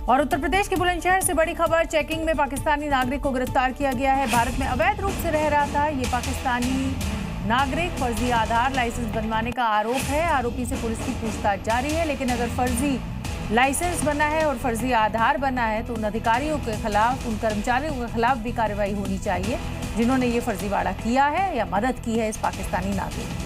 और उत्तर प्रदेश के बुलंदशहर से बड़ी खबर, चेकिंग में पाकिस्तानी नागरिक को गिरफ्तार किया गया है। भारत में अवैध रूप से रह रहा था ये पाकिस्तानी नागरिक। फर्जी आधार लाइसेंस बनवाने का आरोप है। आरोपी से पुलिस की पूछताछ जारी है, लेकिन अगर फर्जी लाइसेंस बना है और फर्जी आधार बना है तो उन अधिकारियों के खिलाफ, उन कर्मचारियों के खिलाफ भी कार्रवाई होनी चाहिए जिन्होंने ये फर्जीवाड़ा किया है या मदद की है इस पाकिस्तानी नागरिक की।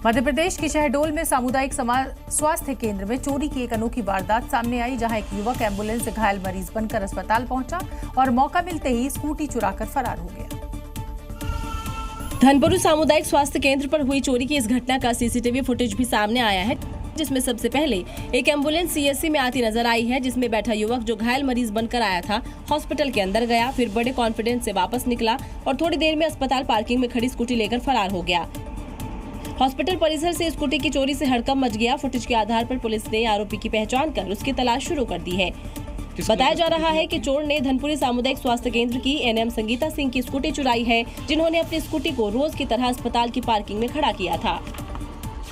मध्य प्रदेश के शहडोल में सामुदायिक स्वास्थ्य केंद्र में चोरी की एक अनोखी वारदात सामने आई, जहां एक युवक एम्बुलेंस से घायल मरीज बनकर अस्पताल पहुंचा और मौका मिलते ही स्कूटी चुराकर फरार हो गया। धनपुर सामुदायिक स्वास्थ्य केंद्र पर हुई चोरी की इस घटना का सीसीटीवी फुटेज भी सामने आया है, जिसमें सबसे पहले एक एम्बुलेंस सीएससी में आती नजर आई है, जिसमें बैठा युवक जो घायल मरीज बनकर आया था हॉस्पिटल के अंदर गया, फिर बड़े कॉन्फिडेंस से वापस निकला और थोड़ी देर में अस्पताल पार्किंग में खड़ी स्कूटी लेकर फरार हो गया। हॉस्पिटल परिसर से स्कूटी की चोरी से हड़कंप मच गया। फुटेज के आधार पर पुलिस ने आरोपी की पहचान कर उसकी तलाश शुरू कर दी है। बताया जा रहा है कि चोर ने धनपुरी सामुदायिक स्वास्थ्य केंद्र की एनएम संगीता सिंह की स्कूटी चुराई है, जिन्होंने अपनी स्कूटी को रोज की तरह अस्पताल की पार्किंग में खड़ा किया था।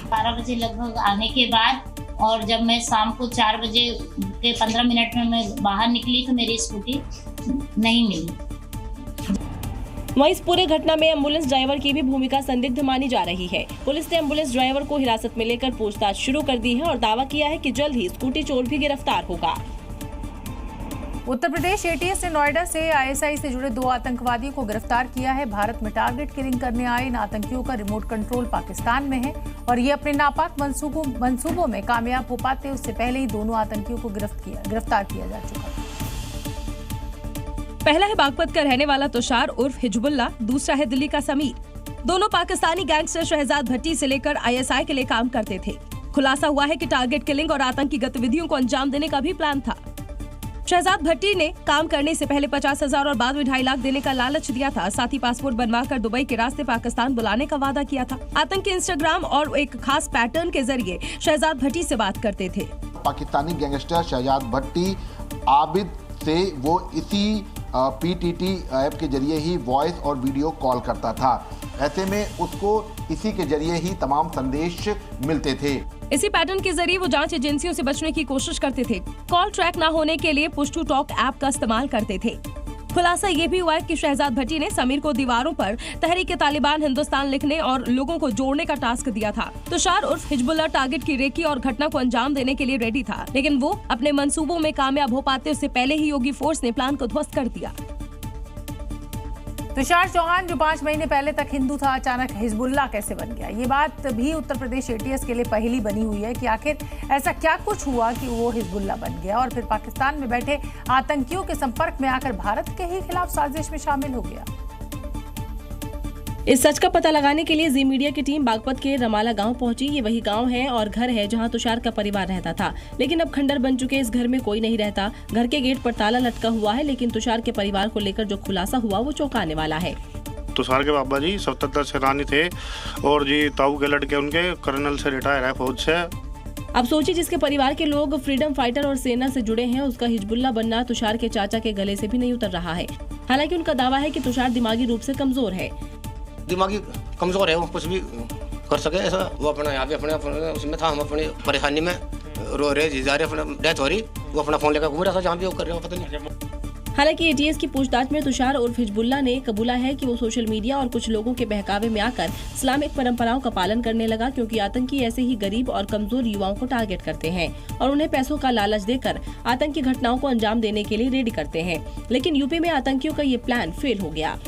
12 बजे लगभग आने के बाद और जब मैं शाम को 4 बजे के 15 मिनट में मैं बाहर निकली तो मेरी स्कूटी नहीं मिली। वहीं इस पूरे घटना में एम्बुलेंस ड्राइवर की भी भूमिका संदिग्ध मानी जा रही है। पुलिस ने एम्बुलेंस ड्राइवर को हिरासत में लेकर पूछताछ शुरू कर दी है और दावा किया है कि जल्द ही स्कूटी चोर भी गिरफ्तार होगा। उत्तर प्रदेश एटीएस ने नोएडा से आईएसआई से जुड़े 2 आतंकवादियों को गिरफ्तार किया है। भारत में टारगेट किलिंग करने आए इन आतंकियों का रिमोट कंट्रोल पाकिस्तान में है और ये अपने नापाक मंसूबों में कामयाब हो पाते उससे पहले ही दोनों आतंकियों को गिरफ्तार किया जा चुका है। पहला है बागपत का रहने वाला तुषार उर्फ हिजबुल्ला, दूसरा है दिल्ली का समीर। दोनों पाकिस्तानी गैंगस्टर शहजाद भट्टी से लेकर आईएसआई के लिए काम करते थे। खुलासा हुआ है कि टारगेट किलिंग और आतंकी गतिविधियों को अंजाम देने का भी प्लान था। शहजाद भट्टी ने काम करने से पहले 50,000 और बाद में 2.5 लाख देने का लालच दिया था। साथ ही पासपोर्ट बनवाकर दुबई के रास्ते पाकिस्तान बुलाने का वादा किया था। आतंकी इंस्टाग्राम और एक खास पैटर्न के जरिए शहजाद भट्टी से बात करते थे। पाकिस्तानी गैंगस्टर शहजाद भट्टी आबिद से वो इसी पीटीटी ऐप के जरिए ही वॉइस और वीडियो कॉल करता था। ऐसे में उसको इसी के जरिए ही तमाम संदेश मिलते थे। इसी पैटर्न के जरिए वो जांच एजेंसियों से बचने की कोशिश करते थे। कॉल ट्रैक न होने के लिए पुश टू टॉक ऐप का इस्तेमाल करते थे। खुलासा ये भी हुआ है कि शहजाद भट्टी ने समीर को दीवारों पर तहरीक-ए-तालिबान हिंदुस्तान लिखने और लोगों को जोड़ने का टास्क दिया था। तुषार उर्फ हिजबुल्ला टारगेट की रेकी और घटना को अंजाम देने के लिए रेडी था, लेकिन वो अपने मंसूबों में कामयाब हो पाते उससे पहले ही योगी फोर्स ने प्लान को ध्वस्त कर दिया। तुषार चौहान जो 5 महीने पहले तक हिंदू था, अचानक हिजबुल्ला कैसे बन गया? ये बात भी उत्तर प्रदेश एटीएस के लिए पहली बनी हुई है कि आखिर ऐसा क्या कुछ हुआ कि वो हिजबुल्ला बन गया और फिर पाकिस्तान में बैठे आतंकियों के संपर्क में आकर भारत के ही खिलाफ साजिश में शामिल हो गया। इस सच का पता लगाने के लिए जी मीडिया की टीम बागपत के रमाला गांव पहुंची। ये वही गांव है और घर है जहां तुषार का परिवार रहता था, लेकिन अब खंडर बन चुके इस घर में कोई नहीं रहता। घर के गेट पर ताला लटका हुआ है, लेकिन तुषार के परिवार को लेकर जो खुलासा हुआ वो चौंकाने वाला है। तुषार के बाबा जी 77 सेनानी थे और जी ताऊ के लड़के उनके कर्नल से रिटायर है फौज से। अब सोचिए, जिसके परिवार के लोग फ्रीडम फाइटर और सेना से जुड़े हैं, उसका हिजबुल्ला बनना तुषार के चाचा के गले से भी नहीं उतर रहा है। हालांकि उनका दावा है कि तुषार दिमागी रूप से कमजोर है। दिमागी कमजोर है, वो कुछ भी कर सके ऐसा। वो अपना यहाँ पे अपने उसमें था, हम अपनी परेशानी में रो रहे जा रहे, अपना डेथ हो रही, वो अपना फोन लेकर घूम रहा था जहाँ भी वो कर रहे हो पता नहीं। हालांकि एटीएस की पूछताछ में तुषार उर्फ हिजबुल्ला ने कबूला है कि वो सोशल मीडिया और कुछ लोगों के बहकावे में आकर इस्लामिक परंपराओं का पालन करने लगा, क्योंकि आतंकी ऐसे ही गरीब और कमजोर युवाओं को टारगेट करते हैं और उन्हें पैसों का लालच देकर आतंकी घटनाओं को अंजाम देने के लिए रेडी करते हैं। लेकिन यूपी में आतंकियों का ये प्लान फेल हो गया।